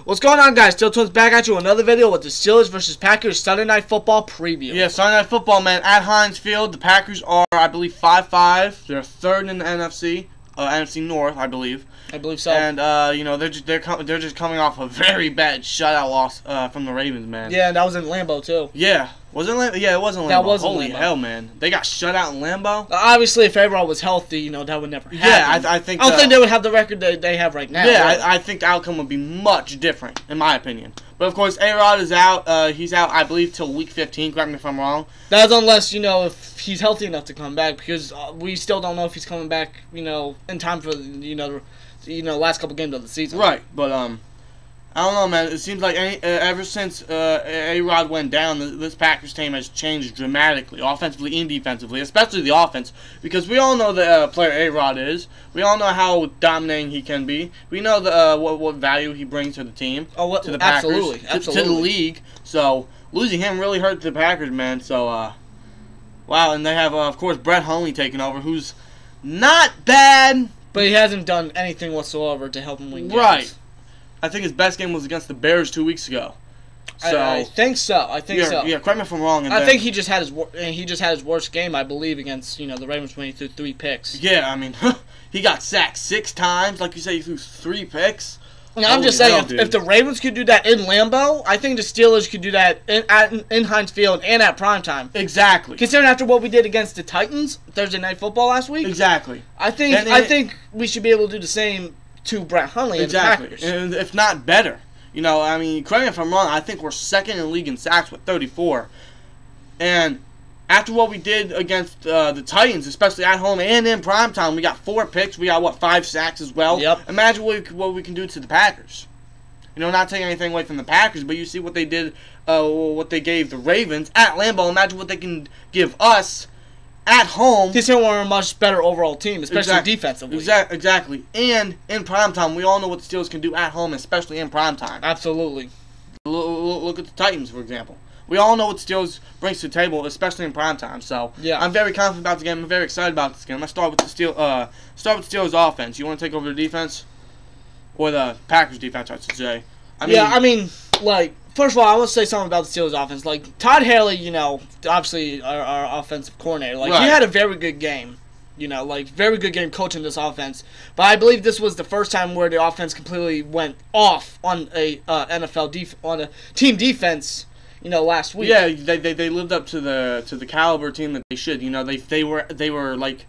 What's going on, guys? Steel Twins back at you with another video with the Steelers versus Packers Sunday Night Football preview. Yeah, Sunday Night Football, man. At Heinz Field, the Packers are, I believe, 5-5. They're third in the NFC North, I believe. I believe so. And you know, they're just coming off a very bad shutout loss from the Ravens, man. Yeah, and that was in Lambeau too. Yeah, was it Lambeau? Yeah, it wasn't Lambeau. That wasn't Holy Lambeau. hell, man! They got shut out in Lambeau. Obviously, if A-Rod was healthy, you know that would never happen. Yeah, I think. I don't think they would have the record they have right now. Yeah, really. I think the outcome would be much different, in my opinion. But of course, A-Rod is out. He's out, I believe, till week 15. Correct me if I'm wrong. That's unless, you know, if he's healthy enough to come back, because we still don't know if he's coming back, you know, in time for last couple games of the season. Right, but I don't know, man. It seems like ever since A-Rod went down, this Packers team has changed dramatically, offensively and defensively, especially the offense, because we all know the player A-Rod is. We all know how dominating he can be. We know the what value he brings to the team, to the Packers, absolutely. to the league. So losing him really hurt the Packers, man. So wow, and they have of course Brett Hundley taking over, who's not bad, but he hasn't done anything whatsoever to help him win games. Right. I think his best game was against the Bears 2 weeks ago. So I think so. Yeah, correct me if I'm wrong. I think he just had his worst game, I believe, against the Ravens when he threw 3 picks. Yeah, I mean, he got sacked 6 times. Like you say, he threw 3 picks. I'm just saying, if the Ravens could do that in Lambeau, I think the Steelers could do that in Heinz Field and at primetime. Exactly. Considering after what we did against the Titans Thursday Night Football last week. Exactly. I think we should be able to do the same to Brett Hundley and the Packers. And if not better. You know, I mean, correct me if I'm wrong, I think we're second in the league in sacks with 34. And after what we did against the Titans, especially at home and in primetime, we got 4 picks. We got, 5 sacks as well? Yep. Imagine what we can do to the Packers. You know, not taking anything away from the Packers, but you see what they did, what they gave the Ravens at Lambeau. Imagine what they can give us at home. Considering we're a much better overall team, especially defensively. Exactly. And in primetime, we all know what the Steelers can do at home, especially in primetime. Absolutely. Look at the Titans, for example. We all know what the Steelers brings to the table, especially in primetime. So yeah. I'm very confident about the game. I'm very excited about this game. Let's start with the Steelers offense. You want to take over the defense? Or the Packers defense, I should say. I mean, first of all, I want to say something about the Steelers offense. Todd Haley, obviously our offensive coordinator, right. He had a very good game. Very good game coaching this offense. But I believe this was the first time where the offense completely went off on a on a team defense. Last week. Yeah, they lived up to the caliber team that they should. They were like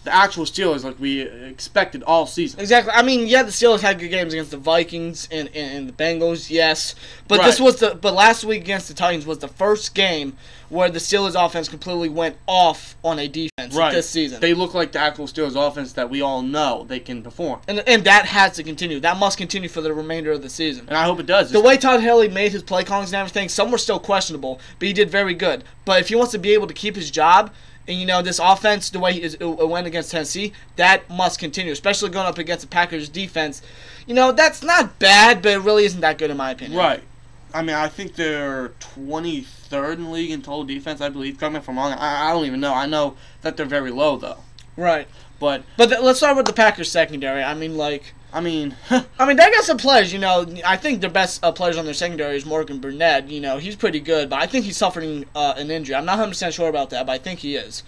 the actual Steelers, like we expected all season. Exactly. I mean, yeah, the Steelers had good games against the Vikings and the Bengals, yes. But right. But last week against the Titans was the first game where the Steelers offense completely went off on a defense this season. They look like the actual Steelers offense that we all know they can perform. And that has to continue. That must continue for the remainder of the season. And I hope it does. The way Todd Haley made his play callings and everything, some were still questionable, but he did very good. But if he wants to be able to keep his job, and this offense, the way it went against Tennessee, that must continue, especially going up against the Packers defense. That's not bad, but it really isn't that good in my opinion. Right. I mean, I think they're 23rd in the league in total defense, I believe. Correct me if I'm wrong. I don't even know. I know that they're very low, though. Right. But let's start with the Packers secondary. I mean, they got some players. I think their best players on their secondary is Morgan Burnett. He's pretty good, but I think he's suffering an injury. I'm not 100% sure about that, but I think he is.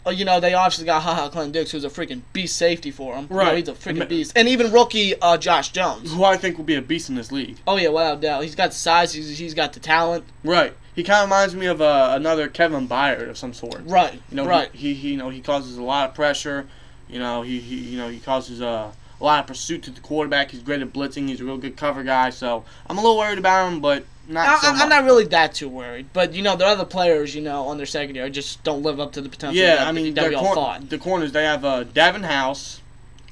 They obviously got Clinton Dix, who's a freaking beast safety for him. Right. He's a freaking beast. And even rookie Josh Jones, who I think will be a beast in this league. Oh, yeah, without doubt. He's got the size. He's got the talent. Right. He kind of reminds me of another Kevin Byard of some sort. Right. Right. He causes a lot of pressure. He causes a lot of pursuit to the quarterback. He's great at blitzing. He's a real good cover guy. So I'm a little worried about him, but not so much. I'm not really that too worried. But the other players, on their secondary just don't live up to the potential. Yeah, that we all thought. The corners, they have Davin House,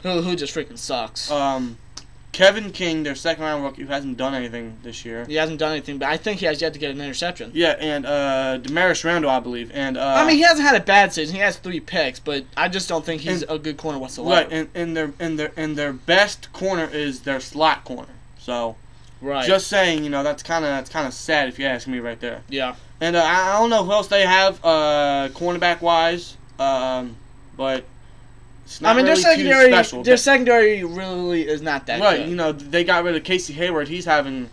who just freaking sucks. Kevin King, their second-round rookie, who hasn't done anything this year. He hasn't done anything, but I think he has yet to get an interception. Yeah, and Damaris Randall, I believe. And he hasn't had a bad season. He has 3 picks, but I just don't think he's a good corner whatsoever. Right, and their best corner is their slot corner. So, right. Just saying, that's kind of sad if you ask me right there. Yeah. And I don't know who else they have cornerback wise, but It's not I mean, really too special. their secondary really is not that right. good. You know, they got rid of Casey Hayward. He's having,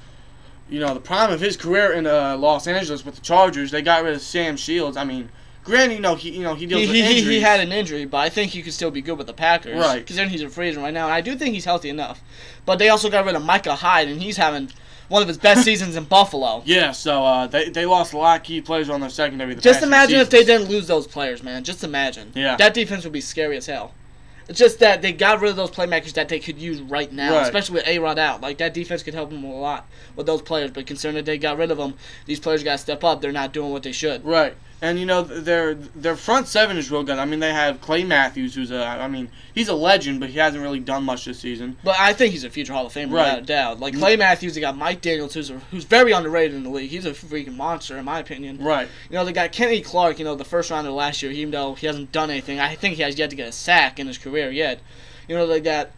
you know, the prime of his career in Los Angeles with the Chargers. They got rid of Sam Shields. I mean, granted, he deals with injuries. He had an injury, but I think he could still be good with the Packers. Right. Because then he's a free agent right now, and I do think he's healthy enough. But they also got rid of Micah Hyde, and he's having one of his best seasons in Buffalo. Yeah, so they lost a lot of key players on their secondary. Just imagine if they didn't lose those players, man. Just imagine. Yeah. That defense would be scary as hell. It's just that they got rid of those playmakers that they could use right now, Right. especially with A-Rod out. Like, that defense could help them a lot with those players. But considering that they got rid of them, these players got to step up. They're not doing what they should. Right. And, you know, their front seven is real good. I mean, they have Clay Matthews, who's he's a legend, but he hasn't really done much this season. But I think he's a future Hall of Famer, Right. without a doubt. Like, Clay Matthews, they got Mike Daniels, who's very underrated in the league. He's a freaking monster, in my opinion. Right. You know, they got Kenny Clark, the first rounder last year, even though he hasn't done anything. I think he has yet to get a sack in his career yet. You know, they got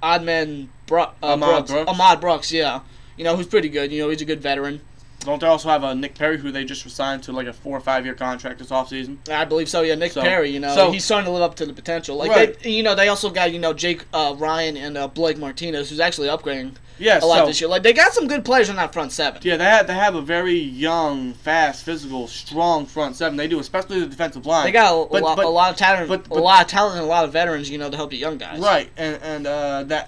Ahmad Brooks, yeah. Who's pretty good. He's a good veteran. Don't they also have Nick Perry, who they just resigned to like a 4 or 5 year contract this offseason? I believe so, yeah. Nick Perry, he's starting to live up to the potential. Like, right. they also got, Jake Ryan and Blake Martinez, who's actually upgrading a lot this year. Like, they got some good players in that front seven. Yeah, they have a very young, fast, physical, strong front seven. They do, especially the defensive line. They got a lot of talent, and a lot of veterans, to help the young guys. Right, the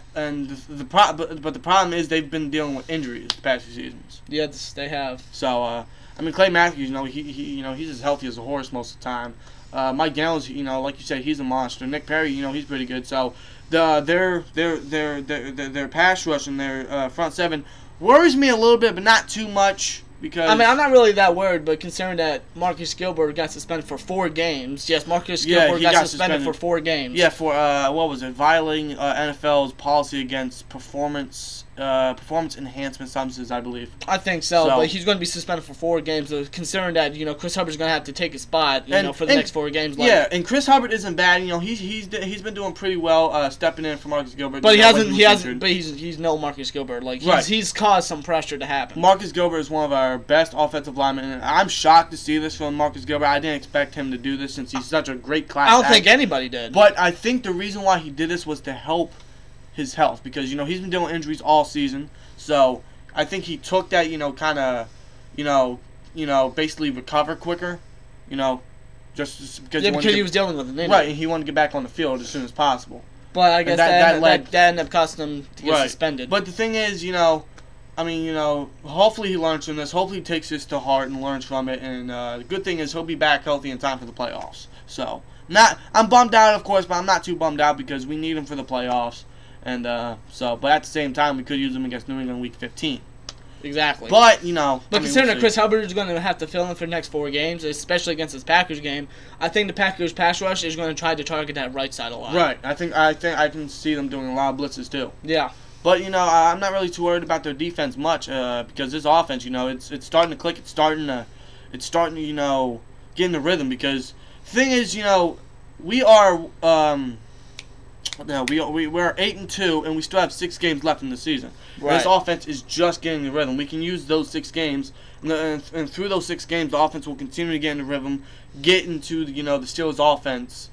problem is they've been dealing with injuries the past few seasons. Yes, they have. So, Clay Matthews, he's as healthy as a horse most of the time. Mike Daniels, like you said, he's a monster. Nick Perry, he's pretty good. So, their pass rush and their front seven worries me a little bit, but not too much. Because I'm not really that worried, but considering that Marcus Gilbert got suspended for 4 games. Yes, Marcus Gilbert got suspended for 4 games. Yeah, for violating NFL's policy against performance enhancement substances, I believe. I think so, but he's going to be suspended for 4 games. So considering that, Chris Hubbard's going to have to take his spot, for the next 4 games. Yeah, and Chris Hubbard isn't bad. He's been doing pretty well, stepping in for Marcus Gilbert. But he's no Marcus Gilbert. Like he's caused some pressure to happen. Marcus Gilbert is one of our best offensive linemen, and I'm shocked to see this from Marcus Gilbert. I didn't expect him to do this since he's such a great class. I don't think anybody did. But I think the reason why he did this was to help his health, because he's been dealing with injuries all season. So I think he took that basically recover quicker, just because he was dealing with an injury. Right, and he wanted to get back on the field as soon as possible. But I guess that ended up costing him to get suspended. But the thing is, hopefully he learns from this. Hopefully he takes this to heart and learns from it. And the good thing is he'll be back healthy in time for the playoffs. So I'm bummed out, of course, but I'm not too bummed out because we need him for the playoffs. And but at the same time, we could use him against New England Week 15. Exactly. But considering that Chris Hubbard is going to have to fill in for the next 4 games, especially against this Packers game, I think the Packers pass rush is going to try to target that right side a lot. Right. I think I can see them doing a lot of blitzes too. Yeah. But I'm not really too worried about their defense much because this offense, it's starting to click. It's starting to get in the rhythm. Because the thing is, we are we're 8-2 and we still have 6 games left in the season. Right. This offense is just getting the rhythm. We can use those 6 games, and through those 6 games, the offense will continue to get in the rhythm, get into the Steelers offense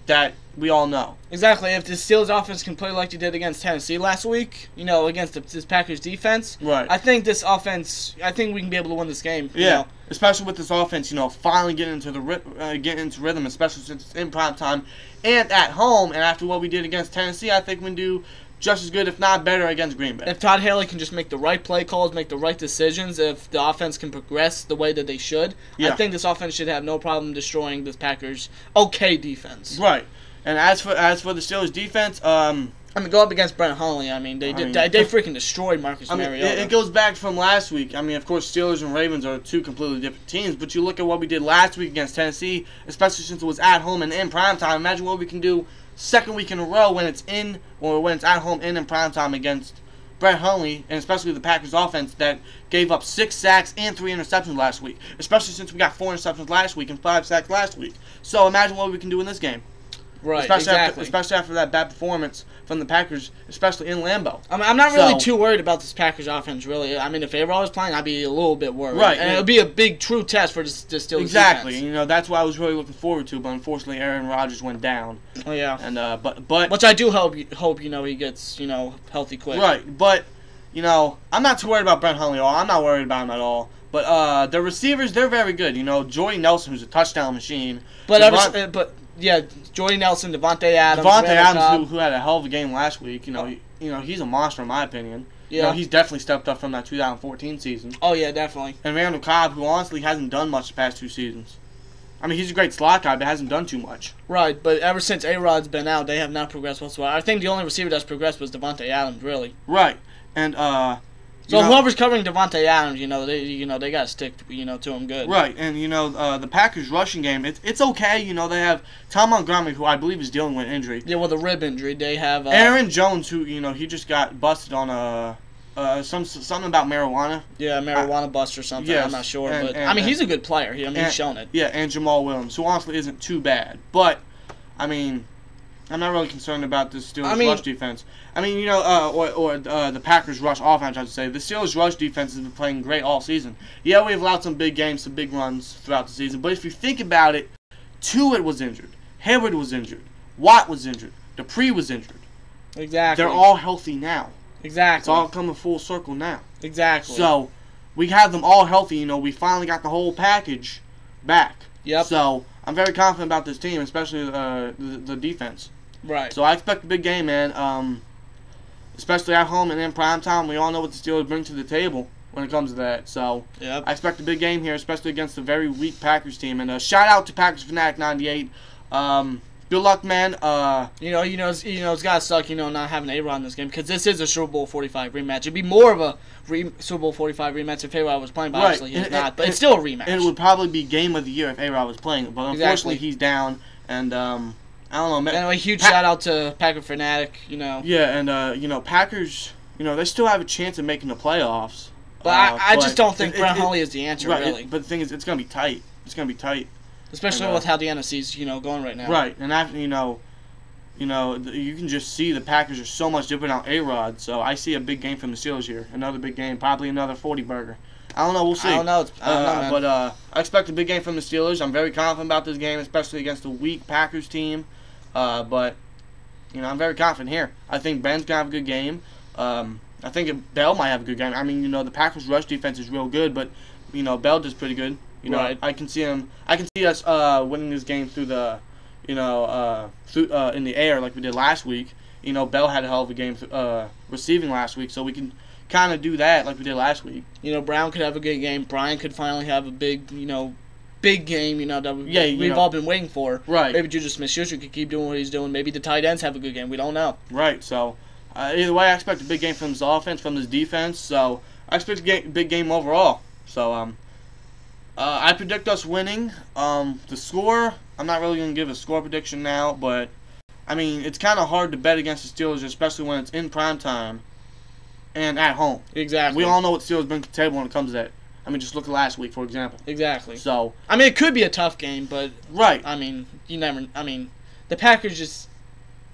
that we all know. Exactly. If the Steelers offense can play like they did against Tennessee last week, against this Packers defense, right? I think this offense. I think we can be able to win this game. Yeah, especially with this offense, finally getting into rhythm, especially since it's in prime time and at home. And after what we did against Tennessee, I think we can do just as good, if not better, against Green Bay. If Todd Haley can just make the right play calls, make the right decisions, if the offense can progress the way that they should, I think this offense should have no problem destroying this Packers okay defense. Right. And as for the Steelers defense, go up against Brett Hundley. They freaking destroyed Marcus Mariota. It goes back from last week. Of course, Steelers and Ravens are 2 completely different teams. But you look at what we did last week against Tennessee, especially since it was at home and in prime time. Imagine what we can do second week in a row when it's at home and in prime time against Brett Hundley, and especially the Packers offense that gave up 6 sacks and 3 interceptions last week. Especially since we got 4 interceptions last week and 5 sacks last week. So imagine what we can do in this game. Right, Especially after that bad performance from the Packers, especially in Lambeau. I mean, I'm not really too worried about this Packers offense, really. I mean, if A-Rod was playing, I'd be a little bit worried. Right. And it would be a big, true test for the Steelers Exactly. defense. You know, that's what I was really looking forward to, but unfortunately Aaron Rodgers went down. Oh, yeah. And but which I do hope he gets, healthy quick. Right, but, I'm not too worried about Brett Hundley at all. I'm not worried about him at all. But the receivers, they're very good. Jordy Nelson, who's a touchdown machine. Yeah, Jordy Nelson, Devontae Adams. Devontae Adams, who had a hell of a game last week. He's a monster in my opinion. Yeah. He's definitely stepped up from that 2014 season. Oh yeah, definitely. And Randall Cobb, who honestly hasn't done much the past 2 seasons. I mean, he's a great slot guy, but hasn't done too much. Right, but ever since A-Rod's been out, they have not progressed whatsoever. I think the only receiver that's progressed was Devontae Adams, really. Right, and so whoever's covering Devontae Adams, they gotta stick, to him good. Right, and the Packers rushing game, it's okay. They have Tom Montgomery, who I believe is dealing with injury. Yeah, with a rib injury. They have Aaron Jones, who he just got busted on something about marijuana. Yeah, marijuana bust or something. Yes, I'm not sure, but he's a good player. He's shown it. Yeah, and Jamal Williams, who honestly isn't too bad, but I mean, I'm not really concerned about the Steelers' rush defense. I mean, the Packers' rush offense, I should say. The Steelers' rush defense has been playing great all season. Yeah, we've allowed some big games, some big runs throughout the season, but if you think about it, Tuitt was injured, Hayward was injured, Watt was injured, Dupree was injured. Exactly. They're all healthy now. Exactly. It's all coming full circle now. Exactly. So, we have them all healthy. We finally got the whole package back. Yep. So, I'm very confident about this team, especially the defense. Right. So, I expect a big game, man. Especially at home and in primetime. We all know what the Steelers bring to the table when it comes to that. So, yep. I expect a big game here, especially against a very weak Packers team. And shout out to Packers Fanatic 98. Good luck, man. It's gotta suck, not having A-Rod in this game, because this is a Super Bowl 45 rematch. It'd be more of a Super Bowl 45 rematch if A-Rod was playing, but obviously he's not. But it's still a rematch. And it would probably be game of the year if A-Rod was playing, but unfortunately he's down. And I don't know, man. Anyway, huge shout out to Packer Fanatic. Yeah, and Packers, they still have a chance of making the playoffs. But I just don't think Brett Hundley is the answer, right, really. But the thing is, it's gonna be tight. It's gonna be tight. Especially with how the NFC's, going right now. Right, and after, you can just see the Packers are so much different without A-Rod, so I see a big game from the Steelers here. Another big game, probably another 40-burger. I don't know, we'll see. I don't know, man. But I expect a big game from the Steelers. I'm very confident about this game, especially against a weak Packers team. But, I'm very confident here. I think Ben's going to have a good game. I think Bell might have a good game. I mean, the Packers' rush defense is real good, but, Bell does pretty good. Right. I can see us winning this game through the, in the air like we did last week. Bell had a hell of a game receiving last week, so we can kind of do that like we did last week. Brown could have a good game. Brian could finally have a big game, that we've all been waiting for. Right. Maybe Juju Smith-Schuster could keep doing what he's doing. Maybe the tight ends have a good game. We don't know. Right. So, either way, I expect a big game from this offense, from this defense. So, I expect a big game overall. So, I predict us winning. The score, I'm not really going to give a score prediction now, but, I mean, it's kind of hard to bet against the Steelers, especially when it's in primetime and at home. Exactly. We all know what Steelers bring to the table when it comes to that. I mean, just look at last week, for example. Exactly. So, I mean, it could be a tough game, but right. I mean, the Packers just,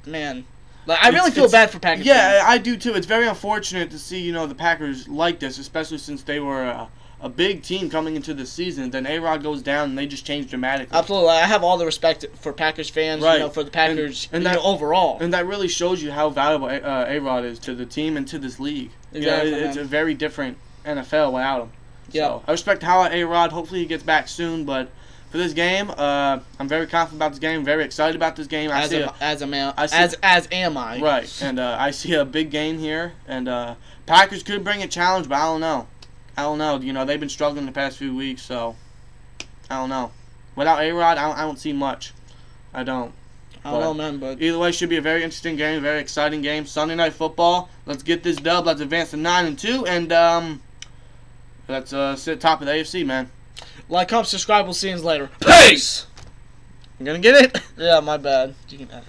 man, I really feel bad for Packers. Yeah, fans. I do too. It's very unfortunate to see the Packers like this, especially since they were a big team coming into the season. Then A-Rod goes down and they just change dramatically. Absolutely, I have all the respect for Packers fans. Right. For the Packers, and that, overall. And that really shows you how valuable A-Rod is to the team and to this league. Exactly. It's a very different NFL without him. Yeah. So, I respect how A-Rod. Hopefully he gets back soon, but for this game, I'm very confident about this game. Very excited about this game. As am I. Right, and I see a big game here, and Packers could bring a challenge, but I don't know. They've been struggling the past few weeks, so I don't know. Without A-Rod, I don't see much. I don't know, man, but either way, should be a very interesting game, very exciting game. Sunday Night Football. Let's get this dub. Let's advance to 9-2, and let's sit top of the AFC, man. Like, comment, subscribe. We'll see you later. Peace! You gonna get it? Yeah, my bad. You can edit.